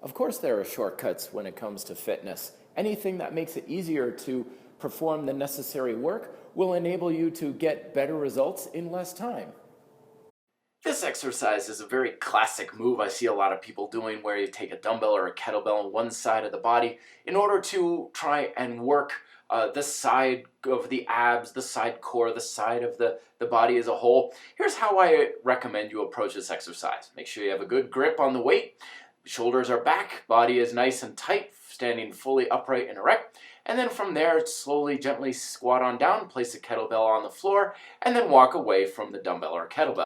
Of course, there are shortcuts when it comes to fitness. Anything that makes it easier to perform the necessary work will enable you to get better results in less time. This exercise is a very classic move I see a lot of people doing where you take a dumbbell or a kettlebell on one side of the body in order to try and work the side of the abs, the side core, the side of the body as a whole. Here's how I recommend you approach this exercise. Make sure you have a good grip on the weight. Shoulders are back, body is nice and tight, standing fully upright and erect. And then from there, slowly, gently squat on down, place a kettlebell on the floor, and then walk away from the dumbbell or kettlebell.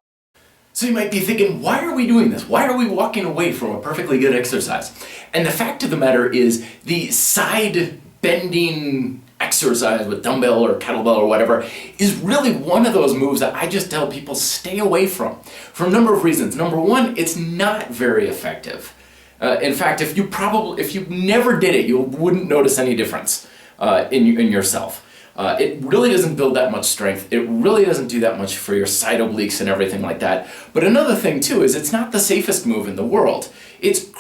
So you might be thinking, why are we doing this? Why are we walking away from a perfectly good exercise? And the fact of the matter is the side bending exercise with dumbbell or kettlebell or whatever is really one of those moves that I just tell people stay away from for a number of reasons. Number one, it's not very effective. In fact, if you never did it, you wouldn't notice any difference in yourself. It really doesn't build that much strength. It really doesn't do that much for your side obliques and everything like that. But another thing too is it's not the safest move in the world. It's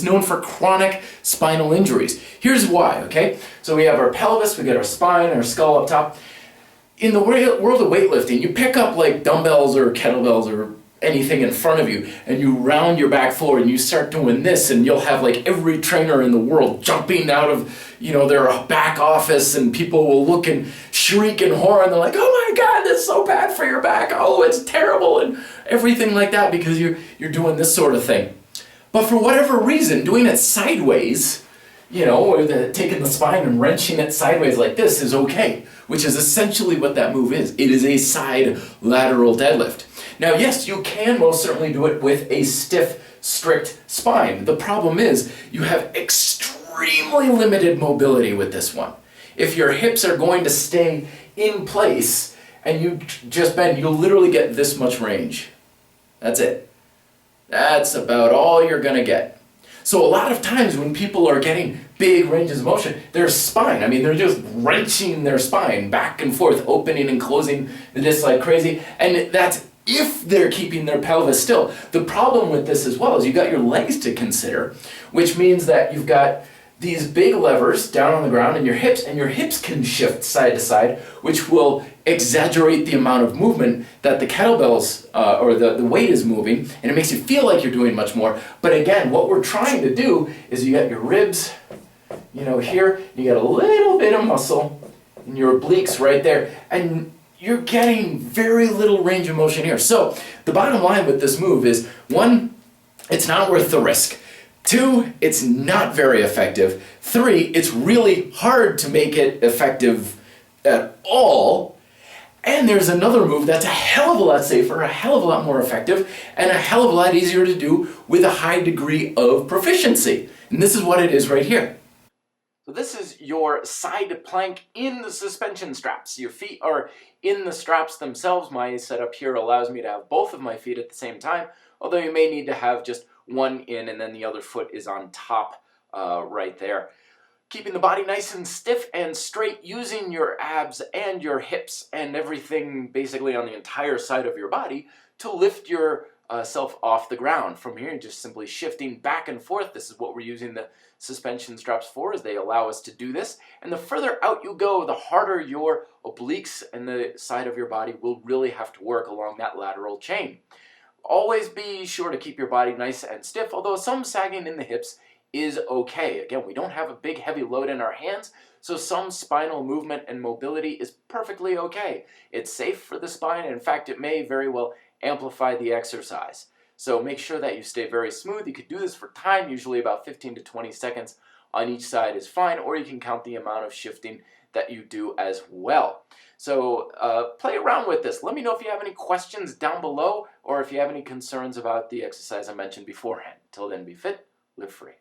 known for chronic spinal injuries. Here's why, okay? So we have our pelvis, we get our spine, our skull up top. In the world of weightlifting, you pick up like dumbbells or kettlebells or anything in front of you and you round your back forward and you start doing this, and you'll have like every trainer in the world jumping out of their back office, and people will look and shriek in horror and they're like, oh my god, that's so bad for your back, oh it's terrible, and everything like that because you're doing this sort of thing. But for whatever reason, doing it sideways, or taking the spine and wrenching it sideways like this is okay, which is essentially what that move is. It is a side lateral deadlift. Now, yes, you can most certainly do it with a stiff, strict spine. The problem is you have extremely limited mobility with this one. If your hips are going to stay in place and you just bend, you'll literally get this much range. That's it. That's about all you're going to get. So a lot of times when people are getting big ranges of motion, their spine, they're just wrenching their spine back and forth, opening and closing the disc like crazy, and that's if they're keeping their pelvis still. The problem with this as well is you've got your legs to consider, which means that you've got these big levers down on the ground and your hips can shift side to side, which will exaggerate the amount of movement that the kettlebells or the weight is moving, and it makes you feel like you're doing much more. But again, what we're trying to do is you got your ribs, here, you got a little bit of muscle in your obliques right there, and you're getting very little range of motion here. So the bottom line with this move is, one, it's not worth the risk. Two, it's not very effective. Three, it's really hard to make it effective at all. And there's another move that's a hell of a lot safer, a hell of a lot more effective, and a hell of a lot easier to do with a high degree of proficiency. And this is what it is right here. So this is your side plank in the suspension straps. Your feet are in the straps themselves. My setup here allows me to have both of my feet at the same time, although you may need to have just one in and then the other foot is on top right there. Keeping the body nice and stiff and straight, using your abs and your hips and everything basically on the entire side of your body to lift your self off the ground. From here, just simply shifting back and forth. This is what we're using the suspension straps for, is they allow us to do this. And the further out you go, the harder your obliques and the side of your body will really have to work along that lateral chain. Always be sure to keep your body nice and stiff, although some sagging in the hips is okay. Again, we don't have a big heavy load in our hands, so some spinal movement and mobility is perfectly okay. It's safe for the spine, and in fact, it may very well amplify the exercise. So make sure that you stay very smooth. You could do this for time, usually about 15 to 20 seconds on each side is fine, or you can count the amount of shifting that you do as well. So play around with this. Let me know if you have any questions down below, or if you have any concerns about the exercise I mentioned beforehand. Till then, be fit, live free.